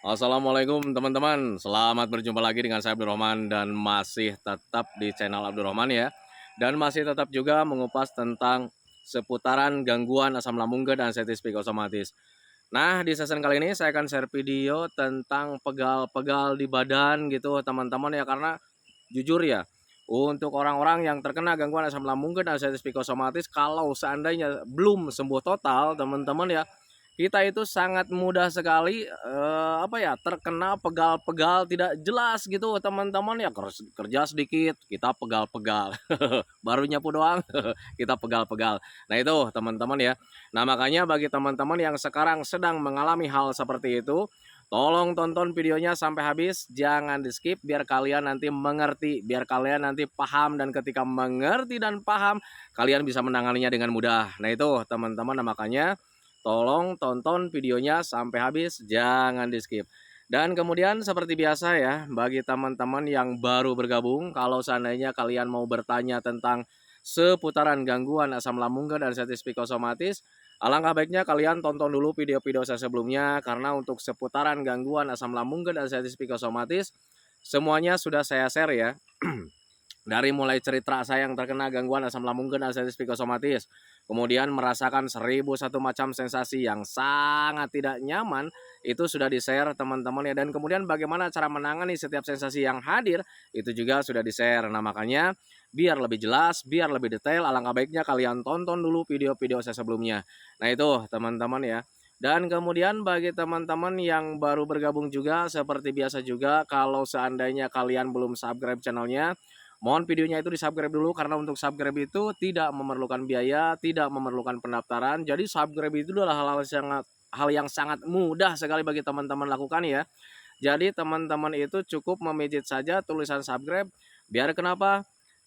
Assalamualaikum teman-teman, selamat berjumpa lagi dengan saya Abdurrahman dan masih tetap di channel Abdurrahman ya. Dan masih tetap juga mengupas tentang seputaran gangguan asam lambung dan sensitif psikosomatis. Nah, di season kali ini saya akan share video tentang pegal-pegal di badan gitu teman-teman ya, karena jujur ya, untuk orang-orang yang terkena gangguan asam lambung dan sensitif psikosomatis, kalau seandainya belum sembuh total teman-teman ya, kita itu sangat mudah sekali, terkena pegal-pegal tidak jelas gitu teman-teman ya, kerja sedikit kita pegal-pegal, baru nyapu doang kita pegal-pegal. Nah itu teman-teman ya. Nah makanya bagi teman-teman yang sekarang sedang mengalami hal seperti itu, tolong tonton videonya sampai habis, jangan di-skip biar kalian nanti mengerti, biar kalian nanti paham, dan ketika mengerti dan paham, kalian bisa menanganinya dengan mudah. Nah itu teman-teman, nah makanya tolong tonton videonya sampai habis, jangan di-skip. Dan kemudian seperti biasa ya, bagi teman-teman yang baru bergabung, kalau seandainya kalian mau bertanya tentang seputaran gangguan asam lambung dan sensitif psikosomatis, alangkah baiknya kalian tonton dulu video-video saya sebelumnya, karena untuk seputaran gangguan asam lambung dan sensitif psikosomatis semuanya sudah saya share ya. Dari mulai cerita saya yang terkena gangguan asam lambung dan sensitif psikosomatis, kemudian merasakan 1001 macam sensasi yang sangat tidak nyaman, itu sudah di-share teman-teman ya, dan kemudian bagaimana cara menangani setiap sensasi yang hadir, itu juga sudah di-share. Nah, makanya biar lebih jelas, biar lebih detail, alangkah baiknya kalian tonton dulu video-video saya sebelumnya. Nah, itu teman-teman ya. Dan kemudian bagi teman-teman yang baru bergabung juga, seperti biasa juga, kalau seandainya kalian belum subscribe channelnya, mohon videonya itu di-subscribe dulu, karena untuk subscribe itu tidak memerlukan biaya, tidak memerlukan pendaftaran. Jadi subscribe itu adalah hal yang sangat mudah sekali bagi teman-teman lakukan ya. Jadi teman-teman itu cukup memijit saja tulisan subscribe, biar kenapa?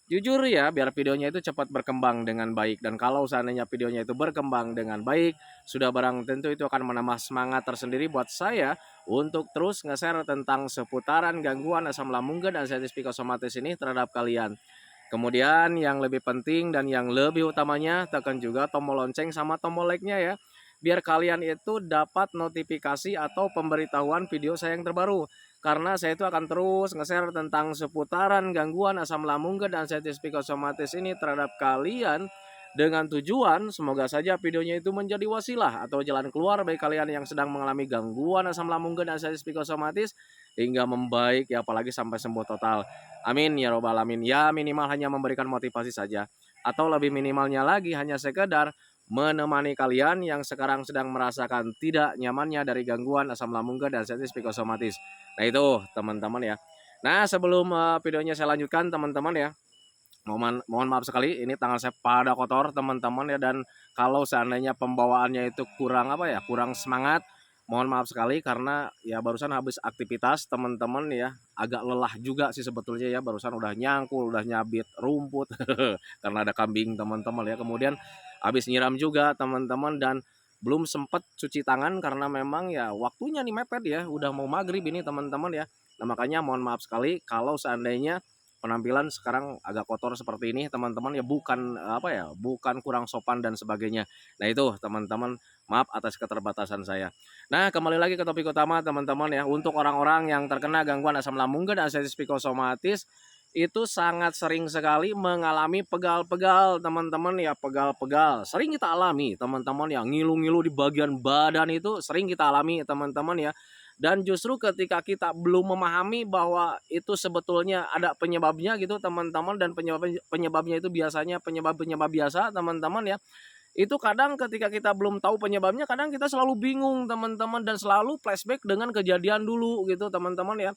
Jujur ya, biar videonya itu cepat berkembang dengan baik, dan kalau seandainya videonya itu berkembang dengan baik, sudah barang tentu itu akan menambah semangat tersendiri buat saya untuk terus nge-share tentang seputaran gangguan asam lambung dan sensitif psikosomatis ini terhadap kalian. Kemudian yang lebih penting dan yang lebih utamanya, tekan juga tombol lonceng sama tombol like-nya ya, biar kalian itu dapat notifikasi atau pemberitahuan video saya yang terbaru. Karena saya itu akan terus nge-share tentang seputaran gangguan asam lambung dan sensitif psikosomatis ini terhadap kalian, dengan tujuan semoga saja videonya itu menjadi wasilah atau jalan keluar bagi kalian yang sedang mengalami gangguan asam lambung dan sensitif psikosomatis hingga membaik ya, apalagi sampai sembuh total. Amin ya robbal alamin. Ya minimal hanya memberikan motivasi saja, atau lebih minimalnya lagi hanya sekedar menemani kalian yang sekarang sedang merasakan tidak nyamannya dari gangguan asam lambung dan sensitif psikosomatis. Nah itu teman-teman ya. Nah sebelum videonya saya lanjutkan teman-teman ya, mohon maaf sekali ini tangan saya pada kotor teman-teman ya, dan kalau seandainya pembawaannya itu kurang kurang semangat, mohon maaf sekali karena ya barusan habis aktivitas teman-teman ya, agak lelah juga sih sebetulnya ya, barusan udah nyangkul, udah nyabit rumput karena ada kambing teman-teman ya, kemudian habis nyiram juga teman-teman, dan belum sempat cuci tangan karena memang ya waktunya nih mepet ya, udah mau maghrib ini teman-teman ya. Nah makanya mohon maaf sekali kalau seandainya penampilan sekarang agak kotor seperti ini teman-teman ya, bukan bukan kurang sopan dan sebagainya. Nah itu teman-teman, maaf atas keterbatasan saya. Nah kembali lagi ke topik utama teman-teman ya, untuk orang-orang yang terkena gangguan asam lambung dan sensitif psikosomatis itu sangat sering sekali mengalami pegal-pegal teman-teman ya, pegal-pegal sering kita alami teman-teman ya, ngilu-ngilu di bagian badan itu sering kita alami teman-teman ya. Dan justru ketika kita belum memahami bahwa itu sebetulnya ada penyebabnya gitu teman-teman, dan penyebabnya itu biasanya penyebab-penyebab biasa teman-teman ya. Itu kadang ketika kita belum tahu penyebabnya, kadang kita selalu bingung teman-teman, dan selalu flashback dengan kejadian dulu gitu teman-teman ya.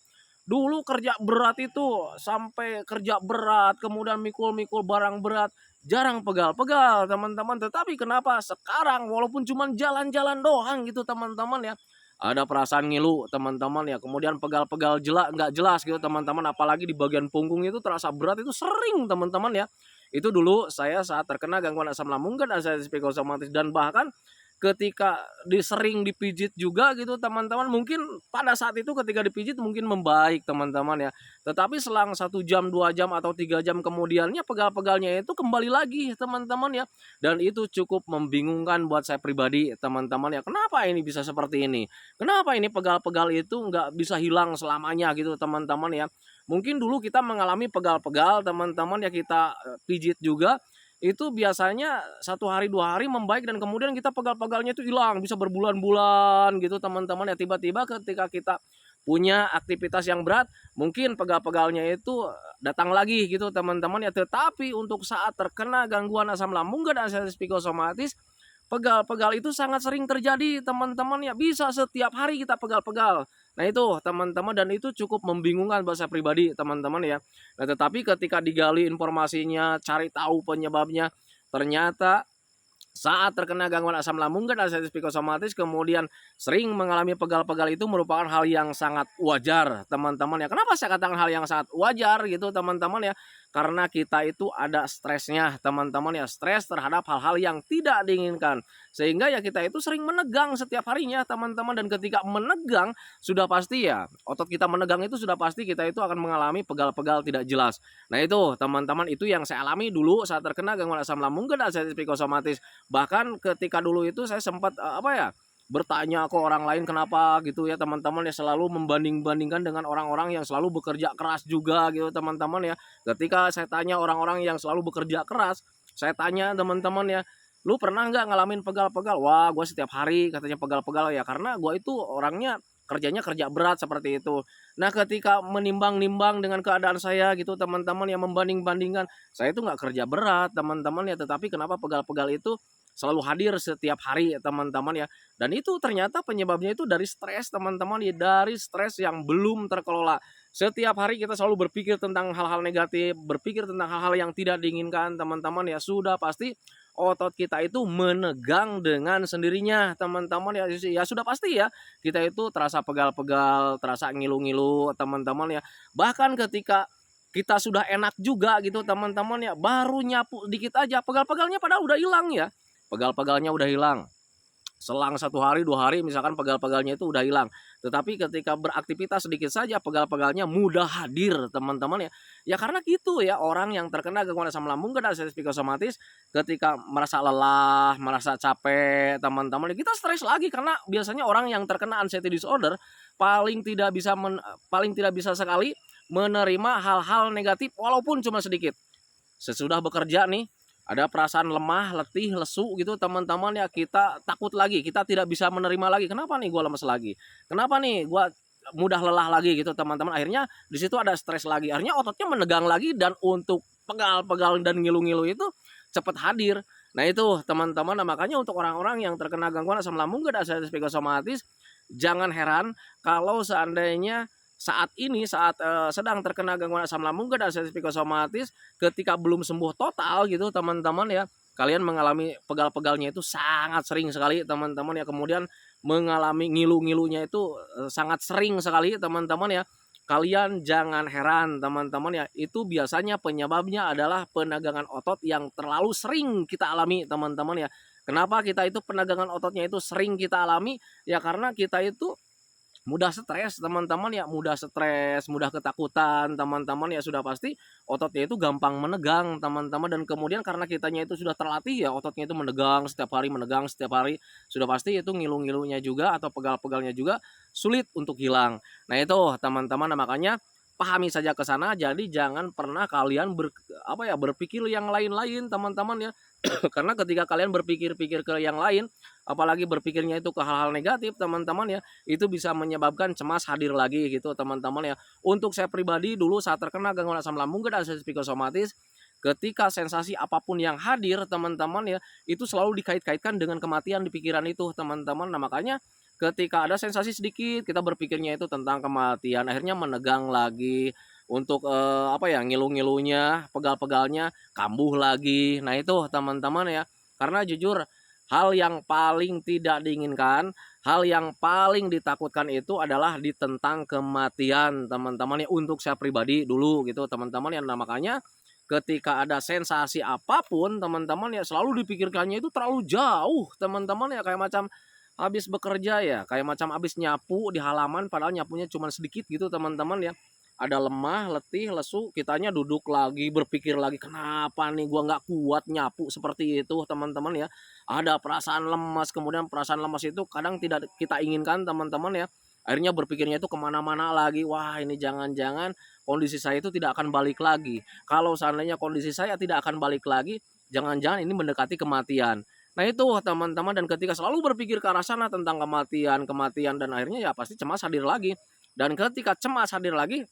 Dulu kerja berat itu, sampai kerja berat, kemudian mikul-mikul barang berat, jarang pegal-pegal teman-teman. Tetapi kenapa sekarang walaupun cuma jalan-jalan doang gitu teman-teman ya, ada perasaan ngilu teman-teman ya, kemudian pegal-pegal nggak jelas gitu teman-teman, apalagi di bagian punggung itu terasa berat, itu sering teman-teman ya. Itu dulu saya saat terkena gangguan asam lambung dan sensitif psikosomatis, dan bahkan ketika sering dipijit juga gitu teman-teman, mungkin pada saat itu ketika dipijit mungkin membaik teman-teman ya. Tetapi selang 1 jam, 2 jam, atau 3 jam kemudiannya pegal-pegalnya itu kembali lagi teman-teman ya. Dan itu cukup membingungkan buat saya pribadi teman-teman ya. Kenapa ini bisa seperti ini? Kenapa ini pegal-pegal itu nggak bisa hilang selamanya gitu teman-teman ya. Mungkin dulu kita mengalami pegal-pegal teman-teman ya, kita pijit juga itu biasanya 1 hari 2 hari membaik, dan kemudian kita pegal-pegalnya itu hilang bisa berbulan-bulan gitu teman-teman ya. Tiba-tiba ketika kita punya aktivitas yang berat, mungkin pegal-pegalnya itu datang lagi gitu teman-teman ya. Tetapi untuk saat terkena gangguan asam lambung dan artritis psikosomatis, pegal-pegal itu sangat sering terjadi teman-teman ya, bisa setiap hari kita pegal-pegal. Nah itu teman-teman, dan itu cukup membingungkan buat saya pribadi teman-teman ya. Nah tetapi ketika digali informasinya, cari tahu penyebabnya, ternyata saat terkena gangguan asam lambung dan artritis psikosomatis kemudian sering mengalami pegal-pegal itu merupakan hal yang sangat wajar teman-teman ya. Kenapa saya katakan hal yang sangat wajar gitu teman-teman ya? Karena kita itu ada stresnya teman-teman ya, stres terhadap hal-hal yang tidak diinginkan. Sehingga ya kita itu sering menegang setiap harinya teman-teman, dan ketika menegang sudah pasti ya, otot kita menegang itu sudah pasti kita itu akan mengalami pegal-pegal tidak jelas. Nah itu teman-teman, itu yang saya alami dulu saat terkena gangguan asam lambung dan artritis psikosomatis. Bahkan ketika dulu itu saya sempat bertanya ke orang lain kenapa gitu ya teman-teman ya, selalu membanding-bandingkan dengan orang-orang yang selalu bekerja keras juga gitu teman-teman ya. Ketika saya tanya orang-orang yang selalu bekerja keras, saya tanya teman-teman ya, lu pernah nggak ngalamin pegal-pegal? Wah, gue setiap hari katanya pegal-pegal ya, karena gue itu orangnya kerjanya kerja berat seperti itu. Nah ketika menimbang-nimbang dengan keadaan saya gitu teman-teman yang membanding-bandingkan, saya itu nggak kerja berat teman-teman ya, tetapi kenapa pegal-pegal itu selalu hadir setiap hari teman-teman ya. Dan itu ternyata penyebabnya itu dari stres teman-teman ya, dari stres yang belum terkelola. Setiap hari kita selalu berpikir tentang hal-hal negatif, berpikir tentang hal-hal yang tidak diinginkan teman-teman ya, sudah pasti otot kita itu menegang dengan sendirinya teman-teman ya. Ya sudah pasti ya, kita itu terasa pegal-pegal, terasa ngilu-ngilu teman-teman ya. Bahkan ketika kita sudah enak juga gitu teman-teman ya, baru nyapu dikit aja pegal-pegalnya pada udah hilang ya. Pegal-pegalnya udah hilang. Selang 1 hari 2 hari misalkan pegal-pegalnya itu udah hilang. Tetapi ketika beraktivitas sedikit saja pegal-pegalnya mudah hadir teman-teman ya. Ya karena gitu ya, orang yang terkena gangguan asam lambung dan artritis psikosomatis ketika merasa lelah, merasa capek teman-teman, kita stres lagi karena biasanya orang yang terkena anxiety disorder paling tidak bisa sekali menerima hal-hal negatif walaupun cuma sedikit. Sesudah bekerja nih, ada perasaan lemah, letih, lesu gitu teman-teman ya, kita takut lagi, kita tidak bisa menerima lagi. Kenapa nih gue lemes lagi? Kenapa nih gue mudah lelah lagi gitu teman-teman? Akhirnya di situ ada stres lagi. Akhirnya ototnya menegang lagi, dan untuk pegal-pegal dan ngilu-ngilu itu cepat hadir. Nah itu teman-teman, nah, makanya untuk orang-orang yang terkena gangguan asam lambung dan artritis psikosomatis, jangan heran kalau seandainya saat sedang terkena gangguan asam lambung dan artritis psikosomatis, ketika belum sembuh total gitu teman-teman ya, kalian mengalami pegal-pegalnya itu sangat sering sekali teman-teman ya, kemudian mengalami ngilu-ngilunya itu sangat sering sekali teman-teman ya. Kalian jangan heran teman-teman ya, itu biasanya penyebabnya adalah penegangan otot yang terlalu sering kita alami teman-teman ya. Kenapa kita itu penegangan ototnya itu sering kita alami? Ya karena kita itu mudah stres teman-teman ya, mudah stres, mudah ketakutan teman-teman ya, sudah pasti ototnya itu gampang menegang teman-teman, dan kemudian karena kitanya itu sudah terlatih ya, ototnya itu menegang setiap hari, sudah pasti itu ngilu-ngilunya juga atau pegal-pegalnya juga sulit untuk hilang. Nah itu teman-teman, nah, makanya pahami saja ke sana, jadi jangan pernah kalian berpikir yang lain-lain teman-teman ya. Karena ketika kalian berpikir-pikir ke yang lain, apalagi berpikirnya itu ke hal-hal negatif teman-teman ya, itu bisa menyebabkan cemas hadir lagi gitu teman-teman ya. Untuk saya pribadi dulu saat terkena gangguan asam lambung dan artritis psikosomatis, ketika sensasi apapun yang hadir teman-teman ya, itu selalu dikait-kaitkan dengan kematian di pikiran itu teman-teman. Nah makanya ketika ada sensasi sedikit kita berpikirnya itu tentang kematian, akhirnya menegang lagi, untuk ngilu-ngilunya, pegal-pegalnya kambuh lagi. Nah itu teman-teman ya, karena jujur hal yang paling tidak diinginkan, hal yang paling ditakutkan itu adalah ditentang kematian teman-teman ya, untuk saya pribadi dulu gitu teman-teman ya. Nah makanya ketika ada sensasi apapun teman-teman ya selalu dipikirkannya itu terlalu jauh teman-teman ya, kayak macam habis bekerja ya, kayak macam habis nyapu di halaman padahal nyapunya cuma sedikit gitu teman-teman ya. Ada lemah, letih, lesu, kitanya duduk lagi, berpikir lagi, kenapa nih gua nggak kuat nyapu seperti itu teman-teman ya. Ada perasaan lemas, kemudian perasaan lemas itu kadang tidak kita inginkan teman-teman ya. Akhirnya berpikirnya itu kemana-mana lagi, wah ini jangan-jangan kondisi saya itu tidak akan balik lagi. Kalau seandainya kondisi saya tidak akan balik lagi, jangan-jangan ini mendekati kematian. Nah itu teman-teman, dan ketika selalu berpikir ke arah sana tentang kematian, kematian, dan akhirnya ya pasti cemas hadir lagi. Dan ketika cemas hadir lagi,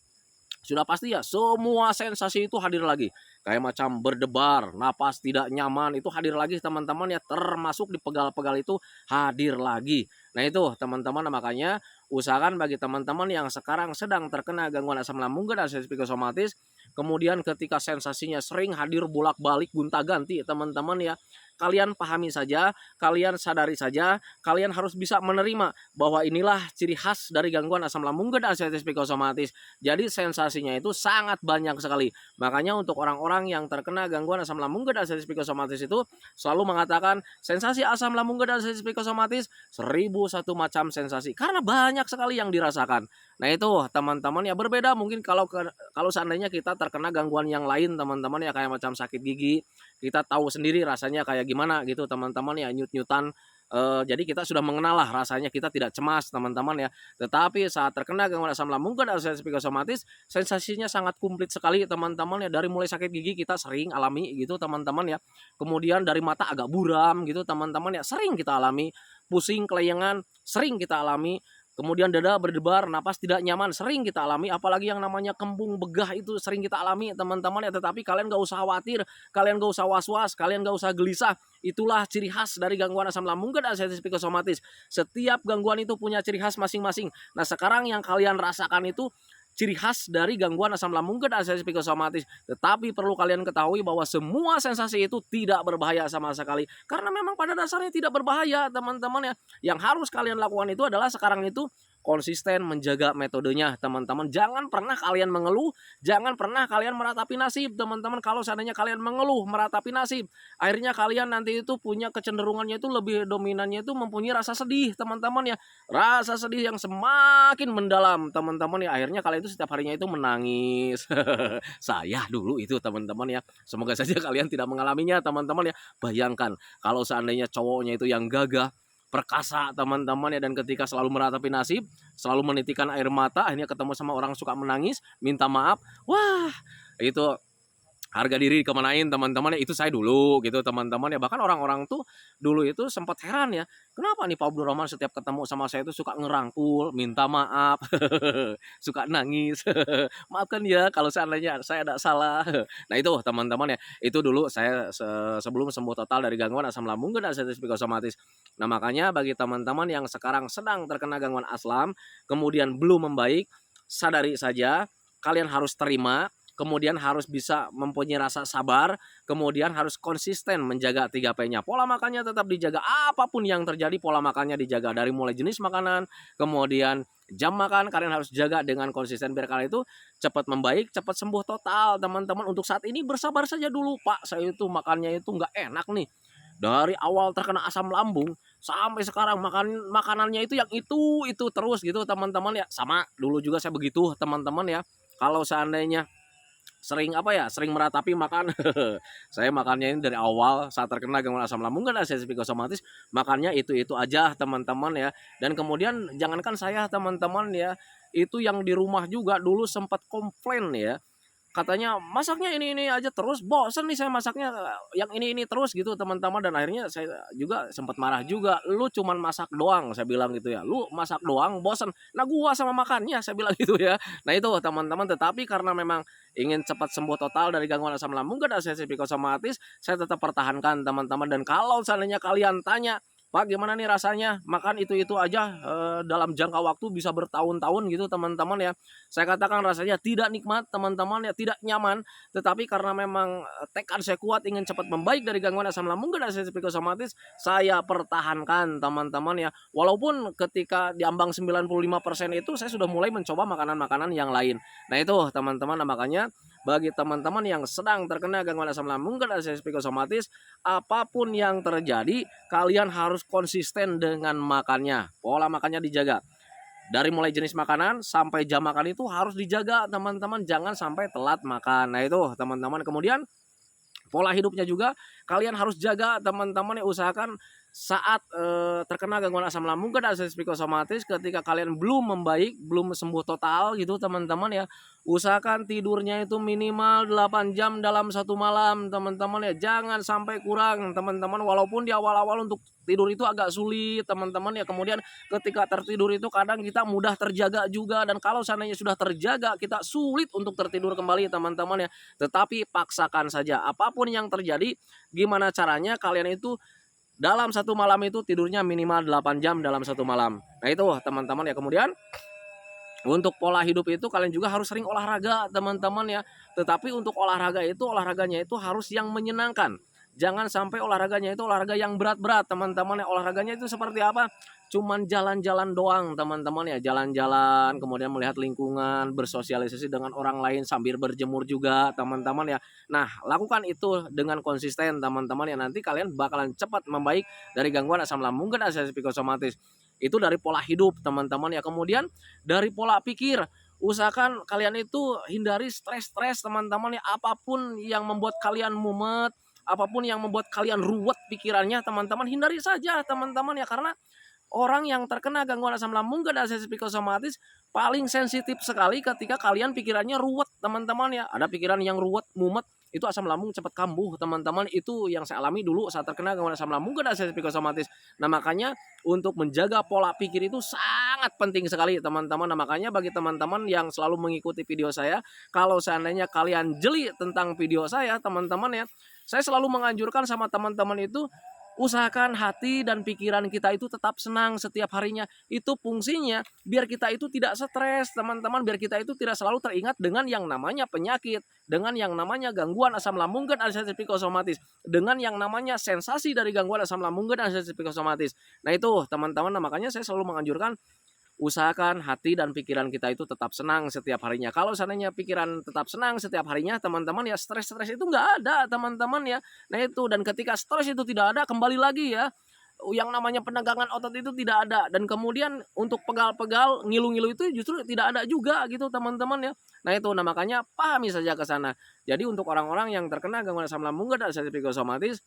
sudah pasti ya semua sensasi itu hadir lagi. Kayak macam berdebar, napas tidak nyaman itu hadir lagi teman-teman ya, termasuk di pegal-pegal itu hadir lagi. Nah itu teman-teman, makanya usahakan bagi teman-teman yang sekarang sedang terkena gangguan asam lambung dan sensasi psikosomatis, kemudian ketika sensasinya sering hadir bolak-balik gonta-ganti teman-teman ya, kalian pahami saja, kalian sadari saja, kalian harus bisa menerima bahwa inilah ciri khas dari gangguan asam lambung dan sensasi psikosomatis. Jadi sensasinya itu sangat banyak sekali. Makanya untuk orang-orang yang terkena gangguan asam lambung dan sensasi psikosomatis itu selalu mengatakan sensasi asam lambung dan sensasi psikosomatis 1001 macam sensasi, karena banyak sekali yang dirasakan. Nah itu teman-teman ya, berbeda mungkin kalau seandainya kita terkena gangguan yang lain teman-teman ya, kayak macam sakit gigi, kita tahu sendiri rasanya kayak gimana gitu teman-teman ya, nyut-nyutan. Jadi kita sudah mengenal lah rasanya, kita tidak cemas teman-teman ya. Tetapi saat terkena gangguan asam lambung dan sensasi psikosomatis, sensasinya sangat komplit sekali teman-teman ya. Dari mulai sakit gigi kita sering alami gitu teman-teman ya. Kemudian dari mata agak buram gitu teman-teman ya, sering kita alami. Pusing, kelayangan, sering kita alami. Kemudian dada berdebar, napas tidak nyaman, sering kita alami. Apalagi yang namanya kembung, begah itu sering kita alami teman-teman ya. Tetapi kalian gak usah khawatir, kalian gak usah was-was, kalian gak usah gelisah. Itulah ciri khas dari gangguan asam lambung dan sensasi psikosomatis. Setiap gangguan itu punya ciri khas masing-masing. Nah sekarang yang kalian rasakan itu ciri khas dari gangguan asam lambung dan sensasi psikosomatis. Tetapi perlu kalian ketahui bahwa semua sensasi itu tidak berbahaya sama sekali. Karena memang pada dasarnya tidak berbahaya teman-teman ya. Yang harus kalian lakukan itu adalah sekarang itu konsisten menjaga metodenya teman-teman. Jangan pernah kalian mengeluh, jangan pernah kalian meratapi nasib teman-teman. Kalau seandainya kalian mengeluh, meratapi nasib, akhirnya kalian nanti itu punya kecenderungannya itu lebih dominannya itu mempunyai rasa sedih teman-teman ya. Rasa sedih yang semakin mendalam teman-teman ya. Akhirnya kalian itu setiap harinya itu menangis. Saya dulu itu teman-teman ya. Semoga saja kalian tidak mengalaminya teman-teman ya. Bayangkan kalau seandainya cowoknya itu yang gagah, perkasa teman-teman ya, dan ketika selalu meratapi nasib, selalu menitikan air mata, akhirnya ketemu sama orang suka menangis, minta maaf, wah itu harga diri kemanain teman-teman ya. Itu saya dulu gitu teman-teman ya. Bahkan orang-orang tuh dulu itu sempat heran ya, kenapa nih Pak Abdul Rahman setiap ketemu sama saya itu suka ngerangkul, minta maaf, suka nangis. Maafkan ya kalau seandainya saya ada salah. Nah itu teman-teman ya, itu dulu saya sebelum sembuh total dari gangguan asam lambung dan sensasi psikosomatis. Nah makanya bagi teman-teman yang sekarang sedang terkena gangguan asam kemudian belum membaik, sadari saja, kalian harus terima, kemudian harus bisa mempunyai rasa sabar, kemudian harus konsisten menjaga 3P-nya. Pola makannya tetap dijaga, apapun yang terjadi pola makannya dijaga. Dari mulai jenis makanan, kemudian jam makan, kalian harus jaga dengan konsisten biar kalian itu cepat membaik, cepat sembuh total. Teman-teman untuk saat ini bersabar saja dulu. Pak, saya itu makannya itu nggak enak nih. Dari awal terkena asam lambung sampai sekarang makanannya itu yang itu terus gitu teman-teman ya. Sama dulu juga saya begitu teman-teman ya. Kalau seandainya sering sering meratapi makan. Saya makannya ini dari awal saat terkena gangguan asam lambung kan sensasi psikosomatis, makannya itu aja teman-teman ya. Dan kemudian jangankan saya teman-teman ya, itu yang di rumah juga dulu sempat komplain ya, katanya masaknya ini aja terus, bosen nih saya masaknya yang ini terus gitu teman-teman. Dan akhirnya saya juga sempat marah juga, lu cuman masak doang, saya bilang gitu ya, lu masak doang bosen, nah gua sama makannya, saya bilang gitu ya. Nah itu teman-teman, tetapi karena memang ingin cepat sembuh total dari gangguan asam lambung dan sensasi psikosomatis, saya tetap pertahankan teman-teman. Dan kalau seandainya kalian tanya, Pak gimana nih rasanya makan itu aja dalam jangka waktu bisa bertahun-tahun gitu teman-teman ya, saya katakan rasanya tidak nikmat teman-teman ya, tidak nyaman. Tetapi karena memang tekad saya kuat ingin cepat membaik dari gangguan asam lambung dan sensasi psikosomatis, saya pertahankan teman-teman ya. Walaupun ketika di ambang 95% itu saya sudah mulai mencoba makanan-makanan yang lain. Nah itu teman-teman, makanya bagi teman-teman yang sedang terkena gangguan asam lambung dan alias psikosomatis, apapun yang terjadi, kalian harus konsisten dengan makannya. Pola makannya dijaga. Dari mulai jenis makanan sampai jam makan itu harus dijaga teman-teman, jangan sampai telat makan. Nah itu teman-teman, kemudian pola hidupnya juga kalian harus jaga teman-teman, ya usahakan saat terkena gangguan asam lambung dan alias psikosomatis, ketika kalian belum membaik, belum sembuh total gitu teman-teman ya, usahakan tidurnya itu minimal 8 jam dalam satu malam teman-teman ya, jangan sampai kurang teman-teman, walaupun di awal-awal untuk tidur itu agak sulit teman-teman ya, kemudian ketika tertidur itu kadang kita mudah terjaga juga, dan kalau seandainya sudah terjaga kita sulit untuk tertidur kembali teman-teman ya, tetapi paksakan saja apapun yang terjadi, gimana caranya kalian itu dalam satu malam itu tidurnya minimal 8 jam dalam satu malam. Nah itu teman-teman ya, kemudian untuk pola hidup itu kalian juga harus sering olahraga teman-teman ya. Tetapi untuk olahraganya itu harus yang menyenangkan. Jangan sampai olahraganya itu olahraga yang berat-berat teman-teman ya. Olahraganya itu seperti apa? Cuman jalan-jalan doang teman-teman ya. Jalan-jalan, kemudian melihat lingkungan, bersosialisasi dengan orang lain sambil berjemur juga teman-teman ya. Nah lakukan itu dengan konsisten teman-teman ya. Nanti kalian bakalan cepat membaik dari gangguan asam lambung dan alias psikosomatis. Itu dari pola hidup teman-teman ya. Kemudian dari pola pikir, usahakan kalian itu hindari stres-stres teman-teman ya. Apapun yang membuat kalian mumet, apapun yang membuat kalian ruwet pikirannya teman-teman, hindari saja teman-teman ya. Karena orang yang terkena gangguan asam lambung dan alias psikosomatis paling sensitif sekali ketika kalian pikirannya ruwet teman-teman ya. Ada pikiran yang ruwet, mumet, itu asam lambung cepat kambuh teman-teman. Itu yang saya alami dulu saat terkena gangguan asam lambung dan alias psikosomatis. Nah makanya untuk menjaga pola pikir itu sangat penting sekali teman-teman. Nah makanya bagi teman-teman yang selalu mengikuti video saya, kalau seandainya kalian jeli tentang video saya teman-teman ya, saya selalu menganjurkan sama teman-teman itu, usahakan hati dan pikiran kita itu tetap senang setiap harinya. Itu fungsinya biar kita itu tidak stres teman-teman, biar kita itu tidak selalu teringat dengan yang namanya penyakit, dengan yang namanya gangguan asam lambung dan alias psikosomatis, dengan yang namanya sensasi dari gangguan asam lambung dan alias psikosomatis. Nah itu teman-teman, nah, makanya saya selalu menganjurkan, usahakan hati dan pikiran kita itu tetap senang setiap harinya. Kalau seandainya pikiran tetap senang setiap harinya teman-teman ya, stres-stres itu nggak ada teman-teman ya. Nah itu, dan ketika stres itu tidak ada, kembali lagi ya, yang namanya penegangan otot itu tidak ada, dan kemudian untuk pegal-pegal, ngilu-ngilu itu justru tidak ada juga gitu teman-teman ya. Nah itu, nah makanya pahami saja ke sana. Jadi untuk orang-orang yang terkena gangguan asam lambung dan alias psikosomatis,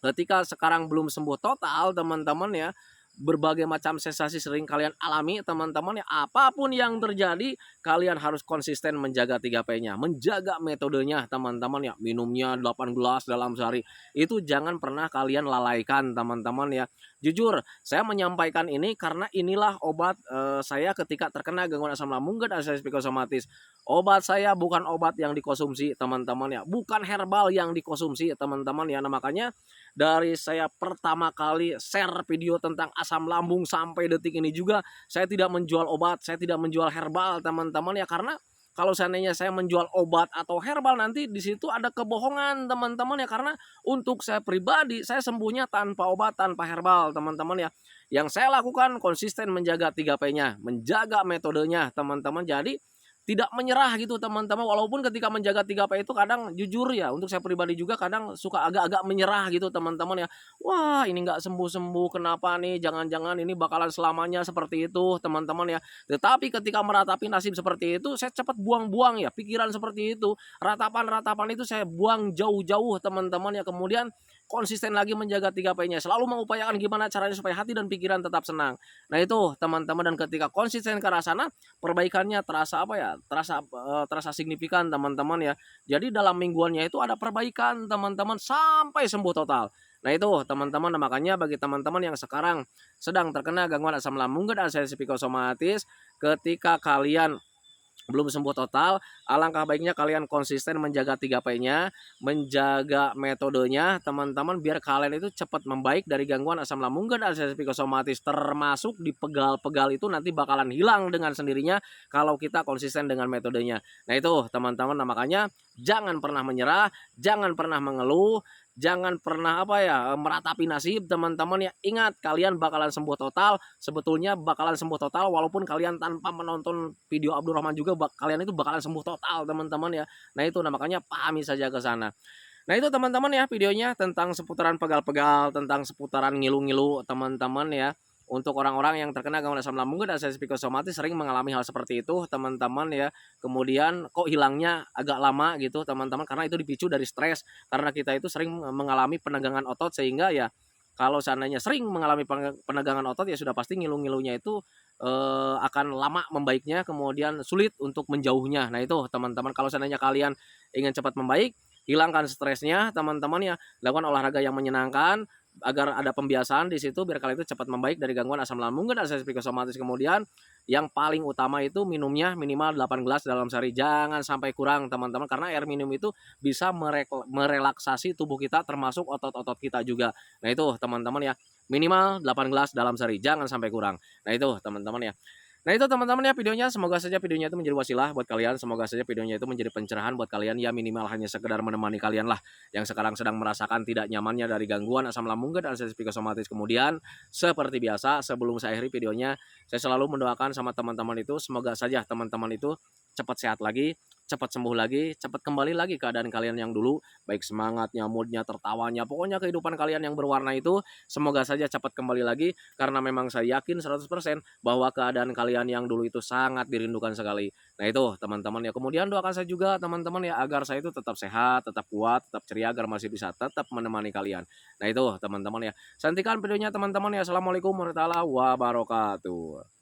ketika sekarang belum sembuh total teman-teman ya, berbagai macam sensasi sering kalian alami teman-teman ya, apapun yang terjadi kalian harus konsisten menjaga 3P-nya, menjaga metodenya teman-teman ya. Minumnya 8 gelas dalam sehari, itu jangan pernah kalian lalaikan teman-teman ya. Jujur saya menyampaikan ini karena inilah obat saya ketika terkena gangguan asam lambung dan alias psikosomatis. Obat saya bukan obat yang dikonsumsi teman-teman ya, bukan herbal yang dikonsumsi teman-teman ya. Nah makanya dari saya pertama kali share video tentang asam lambung sampai detik ini juga saya tidak menjual obat, saya tidak menjual herbal teman-teman ya. Karena kalau seandainya saya menjual obat atau herbal, nanti di situ ada kebohongan teman-teman ya. Karena untuk saya pribadi, saya sembuhnya tanpa obat, tanpa herbal teman-teman ya. Yang saya lakukan konsisten menjaga 3P-nya, menjaga metodenya teman-teman. Jadi tidak menyerah gitu teman-teman, walaupun ketika menjaga 3P itu kadang jujur ya, untuk saya pribadi juga kadang suka agak-agak menyerah gitu teman-teman ya. Wah ini nggak sembuh-sembuh, kenapa nih, jangan-jangan ini bakalan selamanya seperti itu teman-teman ya. Tetapi ketika meratapi nasib seperti itu, saya cepat buang-buang ya pikiran seperti itu, ratapan-ratapan itu saya buang jauh-jauh teman-teman ya. Kemudian konsisten lagi menjaga 3P-nya, selalu mengupayakan gimana caranya supaya hati dan pikiran tetap senang. Nah itu teman-teman, dan ketika konsisten ke arah sana, perbaikannya terasa apa ya, terasa signifikan teman-teman ya. Jadi dalam mingguannya itu ada perbaikan teman-teman sampai sembuh total. Nah itu teman-teman, makanya bagi teman-teman yang sekarang sedang terkena gangguan asam lambung dan alias psikosomatis, ketika kalian belum sembuh total, alangkah baiknya kalian konsisten menjaga 3P-nya, menjaga metodenya teman-teman, biar kalian itu cepat membaik dari gangguan asam lambung dan alias psikosomatis, termasuk di pegal-pegal itu nanti bakalan hilang dengan sendirinya kalau kita konsisten dengan metodenya. Nah itu teman-teman, nah makanya jangan pernah menyerah, jangan pernah mengeluh, jangan pernah apa ya, meratapi nasib teman-teman ya. Ingat kalian bakalan sembuh total, sebetulnya bakalan sembuh total walaupun kalian tanpa menonton video Abdurrahman juga kalian itu bakalan sembuh total teman-teman ya. Nah itu, nah makanya pahami saja ke sana. Nah itu teman-teman ya videonya tentang seputaran pegal-pegal, tentang seputaran ngilu-ngilu teman-teman ya. Untuk orang-orang yang terkena gangguan asam lambung dan sensitif psikosomatis sering mengalami hal seperti itu teman-teman ya. Kemudian kok hilangnya agak lama gitu teman-teman, karena itu dipicu dari stres. Karena kita itu sering mengalami penegangan otot, sehingga ya kalau seandainya sering mengalami penegangan otot ya sudah pasti ngilu-ngilunya itu akan lama membaiknya, kemudian sulit untuk menjauhnya. Nah itu teman-teman, kalau seandainya kalian ingin cepat membaik, hilangkan stresnya teman-teman ya, lakukan olahraga yang menyenangkan agar ada pembiasaan di situ biar kalian itu cepat membaik dari gangguan asam lambung dan sensitif psikosomatis. Kemudian yang paling utama itu minumnya minimal 8 gelas dalam sehari, jangan sampai kurang teman-teman, karena air minum itu bisa merelaksasi tubuh kita termasuk otot-otot kita juga. Nah itu teman-teman ya, minimal 8 gelas dalam sehari, jangan sampai kurang. Nah itu teman-teman ya. Nah itu teman-teman ya videonya, semoga saja videonya itu menjadi wasilah buat kalian, semoga saja videonya itu menjadi pencerahan buat kalian ya, minimal hanya sekedar menemani kalian lah yang sekarang sedang merasakan tidak nyamannya dari gangguan asam lambung dan sensitif psikosomatis. Kemudian seperti biasa sebelum saya akhiri videonya, saya selalu mendoakan sama teman-teman itu semoga saja teman-teman itu cepat sehat lagi, cepat sembuh lagi, cepat kembali lagi keadaan kalian yang dulu, baik semangatnya, moodnya, tertawanya, pokoknya kehidupan kalian yang berwarna itu semoga saja cepat kembali lagi, karena memang saya yakin 100% bahwa keadaan kalian yang dulu itu sangat dirindukan sekali. Nah itu teman-teman ya, kemudian doakan saya juga teman-teman ya agar saya itu tetap sehat, tetap kuat, tetap ceria agar masih bisa tetap menemani kalian. Nah itu teman-teman ya, santikan videonya teman-teman ya. Assalamualaikum warahmatullahi wabarakatuh.